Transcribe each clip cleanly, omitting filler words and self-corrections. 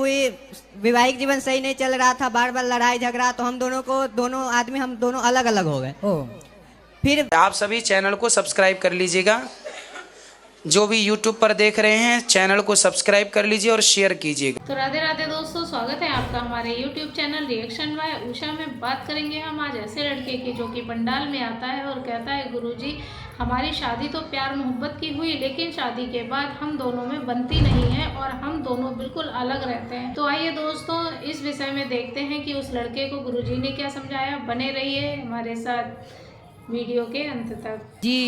हुई वैवाहिक जीवन सही नहीं चल रहा था, बार बार लड़ाई झगड़ा, तो हम दोनों अलग अलग हो गए। फिर आप सभी चैनल को सब्सक्राइब कर लीजिएगा, जो भी यूट्यूब पर देख रहे हैं चैनल को सब्सक्राइब कर लीजिए और शेयर कीजिएगा। तो राधे राधे दोस्तों, स्वागत है आपका हमारे YouTube channel reaction by Usha में। बात करेंगे हम आज ऐसे लड़के की जो कि पंडाल में आता है और कहता है गुरुजी हमारी शादी तो प्यार मोहब्बत की हुई, लेकिन शादी के बाद हम दोनों में बनती नहीं है और हम दोनों बिल्कुल अलग रहते हैं। तो आइए दोस्तों इस विषय में देखते हैं कि उस लड़के को गुरुजी ने क्या समझाया। बने रहिए हमारे साथ वीडियो के अंत तक। जी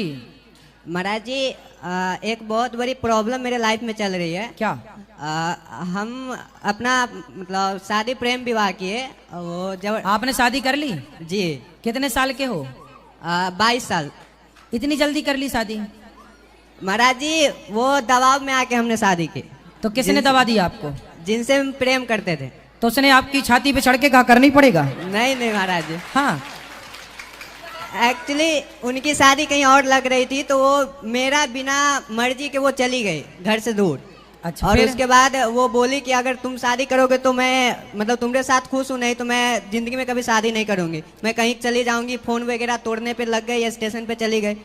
महाराज जी, एक बहुत बड़ी प्रॉब्लम मेरे लाइफ में चल रही है। क्या? हम अपना मतलब शादी प्रेम विवाह किए, वो जब आपने शादी कर ली? जी। कितने साल के हो? 22 साल। इतनी जल्दी कर ली शादी? महाराज जी वो दबाव में आके हमने शादी की। तो किसने दबा दिया आपको? जिनसे हम प्रेम करते थे। तो उसने आपकी छाती पे चढ़ के कहा करनी पड़ेगा? नहीं महाराज जी। हाँ, एक्चुअली उनकी शादी कहीं और लग रही थी, तो वो मेरा बिना मर्जी के वो चली गई घर से दूर। अच्छा। और फिर? उसके बाद वो बोली कि अगर तुम शादी करोगे तो मैं मतलब तुम्हारे साथ खुश हूँ, नहीं तो मैं जिंदगी में कभी शादी नहीं करूंगी, मैं कहीं चली जाऊंगी। फोन वगैरह तोड़ने पे लग गई, स्टेशन पे चली गई।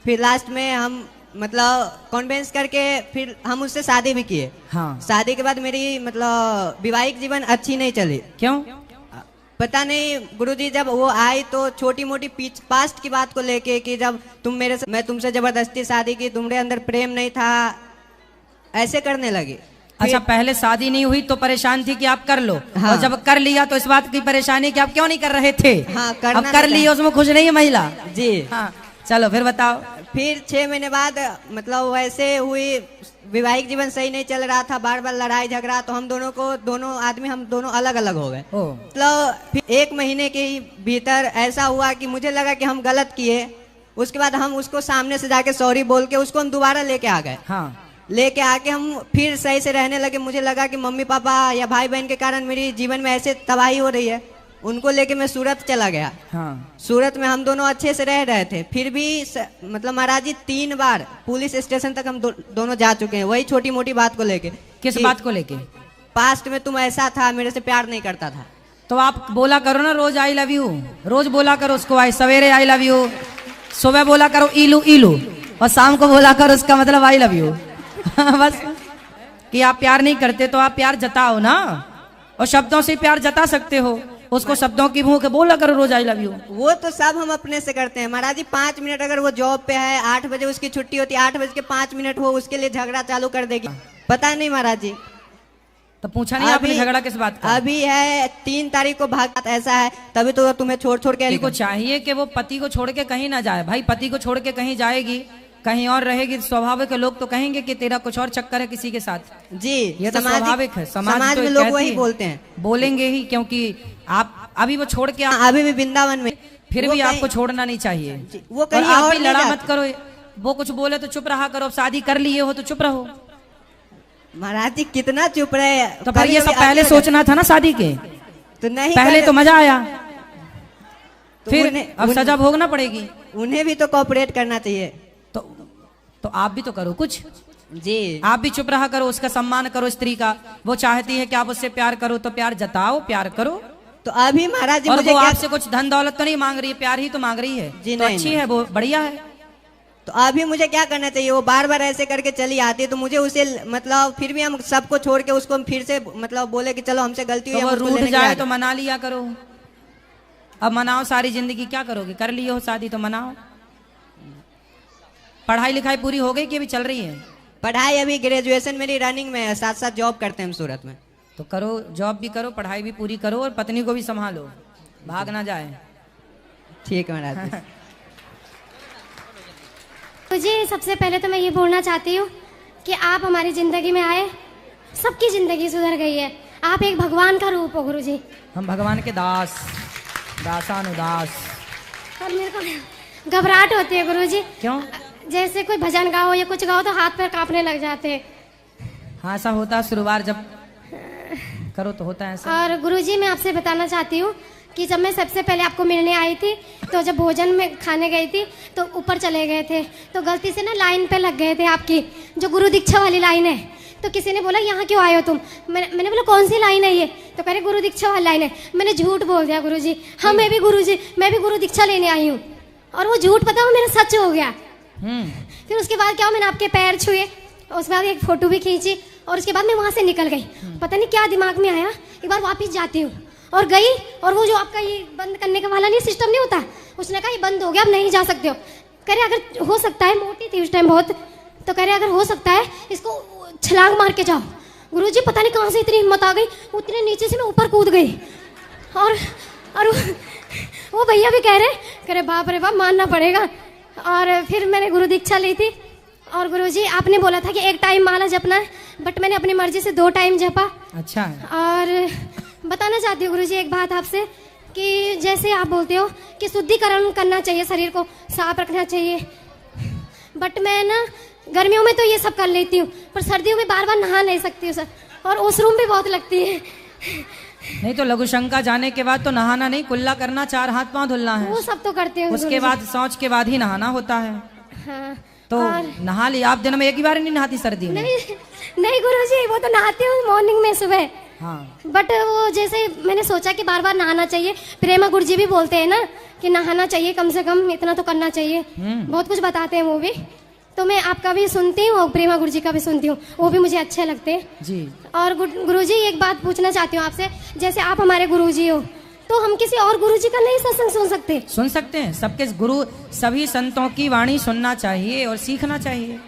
फिर लास्ट में हम मतलब कॉन्वेंस करके फिर हम उससे शादी भी किए। हाँ। शादी के बाद मेरी मतलब वैवाहिक जीवन अच्छी नहीं चली। क्यों? पता नहीं गुरुजी, जब वो आई तो छोटी मोटी पास्ट की बात को लेके कि जब मैं तुमसे जबरदस्ती शादी की, तुम्हारे अंदर प्रेम नहीं था, ऐसे करने लगी। अच्छा, पहले शादी नहीं हुई तो परेशान थी कि आप कर लो। हाँ। और जब कर लिया तो इस बात की परेशानी कि आप क्यों नहीं कर रहे थे? हाँ, अब कर लिया, उसमें खुश नहीं है महिला? जी हाँ, चलो फिर बताओ। फिर 6 महीने बाद मतलब वैसे हुई वैवाहिक जीवन सही नहीं चल रहा था, बार बार लड़ाई झगड़ा, तो हम दोनों अलग अलग हो गए। मतलब फिर 1 महीने के ही भीतर ऐसा हुआ कि मुझे लगा कि हम गलत किए। उसके बाद हम उसको सामने से जाके सॉरी बोल के उसको हम दोबारा लेके आ गए। हाँ। लेके आके हम फिर सही से रहने लगे। मुझे लगा कि मम्मी पापा या भाई बहन के कारण मेरी जीवन में ऐसे तबाही हो रही है, उनको लेके मैं सूरत चला गया। हाँ। सूरत में हम दोनों अच्छे से रह रहे थे। फिर भी मतलब महाराज जी 3 बार पुलिस स्टेशन तक हम दोनों जा चुके हैं, वही छोटी मोटी बात को लेके। किस बात को लेके? पास्ट में तुम ऐसा था, मेरे से प्यार नहीं करता था। तो आप बोला करो ना रोज आई लव यू, रोज बोला करो उसको, आई सवेरे आई लव यू, सुबह बोला करो इलू इलू, और शाम को बोला करो उसका मतलब आई लव यू। बस कि आप प्यार नहीं करते तो आप प्यार जताओ ना, और शब्दों से प्यार जता सकते हो, उसको शब्दों की मुंह के बोला करो रोज आई लव यू। वो तो सब हम अपने से करते हैं महाराज जी। 5 मिनट अगर वो जॉब पे है, 8 बजे उसकी छुट्टी होती है, 8 बजे के 5 मिनट हो उसके लिए झगड़ा चालू कर देगी। पता नहीं महाराज जी। तो पूछा नहीं आपने झगड़ा किस बात का? अभी है 3 तारीख को भाग ऐसा है, तभी तो तुम्हें छोड़ के पति को चाहिए कि वो पति को छोड़ के कहीं ना जाए। भाई पति को छोड़ के कहीं जाएगी, कहीं और रहेगी, स्वाभाविक है लोग तो कहेंगे कि तेरा कुछ और चक्कर है किसी के साथ। जी, ये तो स्वाभाविक है। समाज में लोग वही बोलते हैं, बोलेंगे ही, क्योंकि आप अभी वो छोड़ के अभी भी वृंदावन में, फिर भी आपको छोड़ना नहीं चाहिए। वो कहीं आप और भी लड़ा मत करो, वो कुछ बोले तो चुप रहा करो। शादी कर लिए हो तो चुप रहो। महाराज जी कितना चुप रहे। तो फिर ये सब पहले सोचना था ना शादी के, तो नहीं पहले तो मजा आया, फिर अब सजा भोगना पड़ेगी। उन्हें भी तो कोऑपरेट करना चाहिए। तो आप भी तो करो कुछ। जी, आप भी चुप रहा करो, उसका सम्मान करो स्त्री का। वो चाहती है कि आप उससे प्यार करो तो प्यार जताओ, प्यार करो। तो अभी महाराज जी और मुझे वो आपसे कुछ धन दौलत तो नहीं मांग रही है, प्यार ही तो मांग रही है। जी, तो अच्छी है वो, बढ़िया है। तो अभी मुझे क्या करना चाहिए? वो बार बार ऐसे करके चली आती है, तो मुझे उसे मतलब फिर भी हम सबको छोड़ के उसको फिर से मतलब बोले कि चलो हमसे गलती हुई, तो वो रूठ जाए तो मना लिया करो। अब मनाओ सारी जिंदगी, क्या करोगे? कर लिए हो शादी तो मनाओ। पढ़ाई लिखाई पूरी हो गई कि अभी चल रही है? पढ़ाई अभी ग्रेजुएशन मेरी रनिंग में है, साथ साथ जॉब करते हैं हम सूरत में। तो करो, जॉब भी करो, पढ़ाई भी पूरी करो, और पत्नी को भी संभालो, भाग ना जाए। ठीक है महाराज जी। मुझे सबसे पहले तो मैं ये बोलना चाहती हूँ कि आप हमारी ज़िंदगी में आए, सबकी ज़िंदगी सुधर गई है। आप एक भगवान का रूप हो गुरुजी। हम भगवान के दास, दासानुदास। और मेरे को घबराहट होती है गुरुजी। क्यों? जैसे कोई भजन गाओ या कुछ गाओ तो हाथ पैर कांपने लग जाते हैं। हाँ, ऐसा होता है शुरुआत जब करो तो होता है ऐसा। और गुरुजी मैं आपसे बताना चाहती हूँ कि जब मैं सबसे पहले आपको मिलने आई थी, तो जब भोजन में खाने गई थी तो ऊपर चले गए थे, तो गलती से ना लाइन पे लग गए थे आपकी, जो गुरु दीक्षा वाली लाइन है। तो किसी ने बोला यहाँ क्यों आए हो तुम? मैंने बोला कौन सी लाइन है ये? तो कह रहे गुरु दीक्षा वाली लाइन है। मैंने झूठ बोल दिया गुरुजी, हाँ मैं भी गुरु दीक्षा लेने आई हूँ। और वो झूठ पता वो मेरा सच हो गया। फिर उसके बाद क्या, मैंने आपके पैर छुए, उसके बाद एक फोटो भी खींची और उसके बाद मैं वहां से निकल गई। पता नहीं क्या दिमाग में आया, एक बार वापस जाती हूँ और गई, और वो जो आपका ये बंद करने का वाला नहीं सिस्टम नहीं होता, उसने कहा ये बंद हो गया, अब नहीं जा सकते हो। कह रहे अगर हो सकता है, मोटी थी उस टाइम बहुत, तो कह रहे अगर हो सकता है इसको छलांग मार के जाओ। गुरुजी पता नहीं कहाँ से इतनी हिम्मत आ गई, उतने नीचे से मैं ऊपर कूद गई। और वो भैया भी कह रहे बाप रे बाप मानना पड़ेगा। और फिर मैंने गुरु दीक्षा ली थी। और गुरुजी आपने बोला था कि एक टाइम माला जपना है, बट मैंने अपनी मर्जी से 2 टाइम जपा। अच्छा। और बताना चाहती हूँ गुरुजी एक बात आपसे, कि जैसे आप बोलते हो कि शुद्धिकरण करना चाहिए, शरीर को साफ रखना चाहिए, बट मैं ना गर्मियों में तो ये सब कर लेती हूँ, पर सर्दियों में बार बार नहा नहीं सकती हूँ सर, और ओसरूम भी बहुत लगती है। नहीं तो लघु शंका जाने के बाद तो नहाना नहीं, कुल्ला करना, 4 हाथ पांव धुलना है, वो सब तो करते हैं। उसके बाद शौच के बाद ही नहाना होता है। हाँ, तो नहा लिया आप? दिन में एक ही बार नहीं नहाती सर्दी में? नहीं गुरुजी, वो तो नहाती हूँ मॉर्निंग में सुबह। हाँ। बट वो जैसे मैंने सोचा कि बार बार नहाना चाहिए, प्रेमा गुरुजी भी बोलते हैं ना कि नहाना चाहिए, कम से कम इतना तो करना चाहिए, बहुत कुछ बताते हैं वो भी। तो मैं आपका भी सुनती हूँ और प्रेमा गुरुजी का भी सुनती हूँ, वो भी मुझे अच्छे लगते हैं जी। और गुरुजी एक बात पूछना चाहती हूँ आपसे, जैसे आप हमारे गुरुजी हो, तो हम किसी और गुरुजी का नहीं सत्संग सुन सकते? सुन सकते हैं, सबके गुरु, सभी संतों की वाणी सुनना चाहिए और सीखना चाहिए।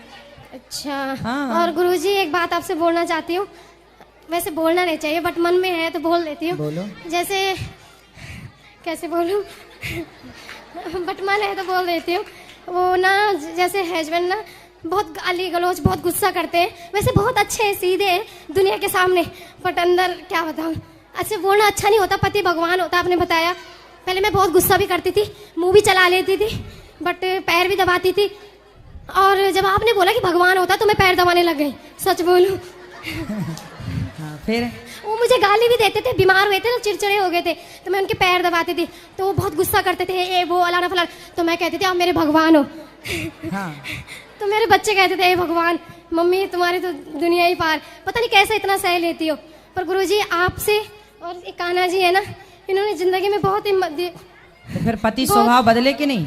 अच्छा। हाँ। और गुरुजी एक बात आपसे बोलना चाहती हूँ, वैसे बोलना नहीं चाहिए बट मन में है तो बोल देती हूँ। बोलो। जैसे कैसे बोलूँ बट मन है तो बोल देती हूँ। वो ना जैसे हस्बैंड ना बहुत गाली गलौज, बहुत गुस्सा करते हैं, वैसे बहुत अच्छे हैं, सीधे हैं दुनिया के सामने, बट अंदर क्या बताऊँ, अच्छे बोलना अच्छा नहीं होता, पति भगवान होता आपने बताया। पहले मैं बहुत गुस्सा भी करती थी, मुंह भी चला लेती थी, बट पैर भी दबाती थी, और जब आपने बोला कि भगवान होता तो मैं पैर दबाने लग गई, सच बोलूं। हाँ, फिर वो मुझे गाली भी देते थे, बीमार हुए थे ना, चिड़चिड़े हो गए थे, तो मैं उनके पैर दबाती थी, तो वो बहुत गुस्सा करते थे, ए वो अलाना फलाना, तो मैं कहती थी आप मेरे भगवान हो। हाँ। तो मेरे बच्चे कहते थे ए भगवान, मम्मी तुम्हारी तो दुनिया ही पार, पता नहीं कैसे इतना सह लेती हो। पर गुरुजी आपसे और एक कान्हा जी है ना, इन्होंने जिंदगी में बहुत हिम्मत दी। तो फिर पति स्वभाव बदले कि नहीं?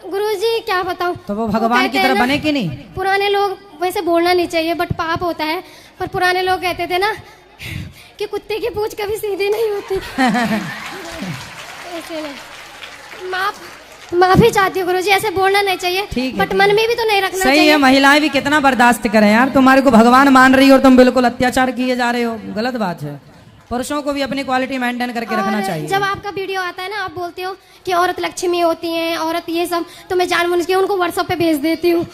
गुरुजी क्या बताऊं, तो वो भगवान की तरह बने कि नहीं? पुराने लोग, वैसे बोलना नहीं चाहिए बट पाप होता है, पर पुराने लोग कहते थे ना कि कुत्ते की पूंछ कभी सीधी नहीं होती। ऐसे नहीं, माफी चाहती हूँ गुरुजी, ऐसे बोलना नहीं चाहिए, ठीक है, बट मन में भी तो नहीं रखना सही चाहिए। है, महिलाएं भी कितना बर्दाश्त करें यार, तुम्हारे को भगवान मान रही हो और तुम बिल्कुल अत्याचार किए जा रहे हो, गलत बात है। पुरुषों को भी अपनी क्वालिटी मेंटेन करके रखना चाहिए। जब आपका वीडियो आता है ना, आप बोलते हो कि औरत लक्ष्मी होती है, औरत ये सब, तो मैं जानबूझ के उनको व्हाट्सएप पे भेज देती हूँ।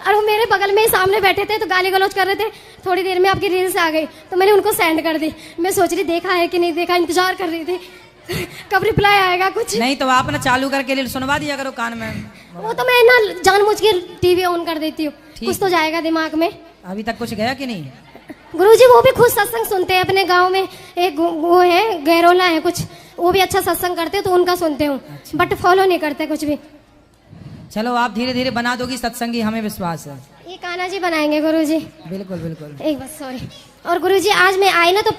और वो मेरे बगल में ही सामने बैठे थे तो गाली गलौज कर रहे थे, थोड़ी देर में आपकी रील्स आ गई तो मैंने उनको सेंड कर दी। मैं सोच रही देखा है कि नहीं देखा, इंतजार कर रही थी कब रिप्लाई आएगा कुछ। नहीं तो आप ना चालू करके रील सुनवा दिया करो कान में। वो तो मैं ना जानबूझ के टीवी ऑन कर देती हूँ, कुछ तो जाएगा दिमाग में। अभी तक कुछ गया कि नहीं? गुरुजी वो भी खुद सत्संग सुनते हैं, अपने गांव में एक वो है गैरोला है कुछ, वो भी अच्छा सत्संग करते हैं तो उनका सुनते हूँ, बट फॉलो नहीं करते कुछ भी। चलो आप धीरे धीरे बना दोगी सत्संगी, हमें विश्वास है। ये कान्हा जी बनाएंगे गुरुजी। बिल्कुल बिल्कुल। एक बस सॉरी। और गुरुजी आज मैं आई ना तो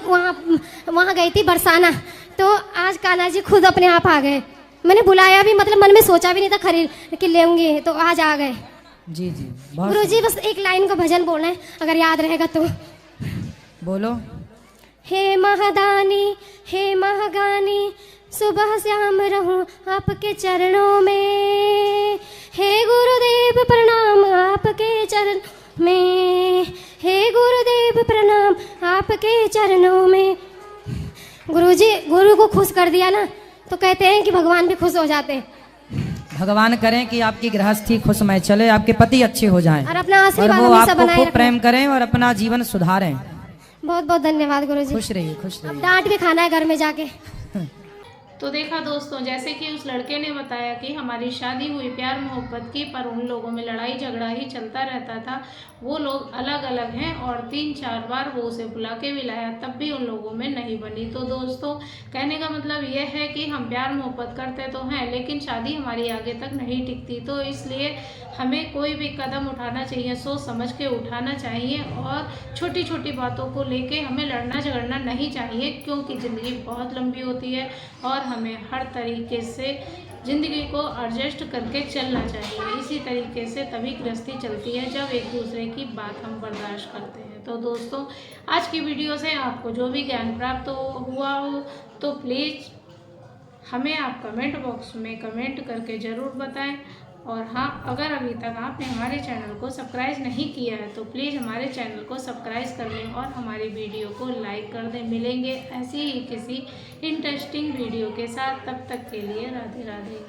वहाँ गई थी बरसाना, तो आज कान्हा जी खुद अपने आप आ गए, मैंने बुलाया भी, मतलब मन में सोचा भी नहीं था खरीद के लेंगे, तो आज आ गए। जी जी। गुरुजी बस एक लाइन का भजन बोलना है, अगर याद रहेगा तो। बोलो। हे महादानी हे महागानी, सुबह शाम रहूं आपके चरणों में, हे गुरुदेव प्रणाम आपके चरण में, हे गुरुदेव प्रणाम आपके चरणों में। गुरुजी गुरु को खुश कर दिया ना तो कहते हैं कि भगवान भी खुश हो जाते हैं। भगवान करें कि आपकी गृहस्थी खुशमय चले, आपके पति अच्छे हो जाएं और अपना आशीर्वाद वो हमेशा आपको बनाए खूब रखें। प्रेम करें और अपना जीवन सुधारें। बहुत बहुत धन्यवाद गुरुजी। खुश रहिए, खुश रहिए। डांट भी खाना है घर में जाके। तो देखा दोस्तों, जैसे कि उस लड़के ने बताया कि हमारी शादी हुई प्यार मोहब्बत की, पर उन लोगों में लड़ाई झगड़ा ही चलता रहता था। वो लोग अलग अलग हैं और 3-4 बार वो उसे बुला के भी लाया, तब भी उन लोगों में नहीं बनी। तो दोस्तों, कहने का मतलब ये है कि हम प्यार मोहब्बत करते तो हैं, लेकिन शादी हमारी आगे तक नहीं टिकती। तो इसलिए हमें कोई भी कदम उठाना चाहिए, सोच समझ के उठाना चाहिए, और छोटी छोटी बातों को लेके हमें लड़ना झगड़ना नहीं चाहिए, क्योंकि ज़िंदगी बहुत लंबी होती है और हमें हर तरीके से ज़िंदगी को एडजस्ट करके चलना चाहिए। इसी तरीके से तभी गृहस्थी चलती है, जब एक दूसरे की बात हम बर्दाश्त करते हैं। तो दोस्तों, आज की वीडियो से आपको जो भी ज्ञान प्राप्त हुआ हो तो प्लीज़ हमें आप कमेंट बॉक्स में कमेंट करके ज़रूर बताएं। और हाँ, अगर अभी तक आपने हमारे चैनल को सब्सक्राइब नहीं किया है तो प्लीज़ हमारे चैनल को सब्सक्राइब कर लें और हमारी वीडियो को लाइक कर दें। मिलेंगे ऐसी ही किसी इंटरेस्टिंग वीडियो के साथ, तब तक के लिए राधे राधे।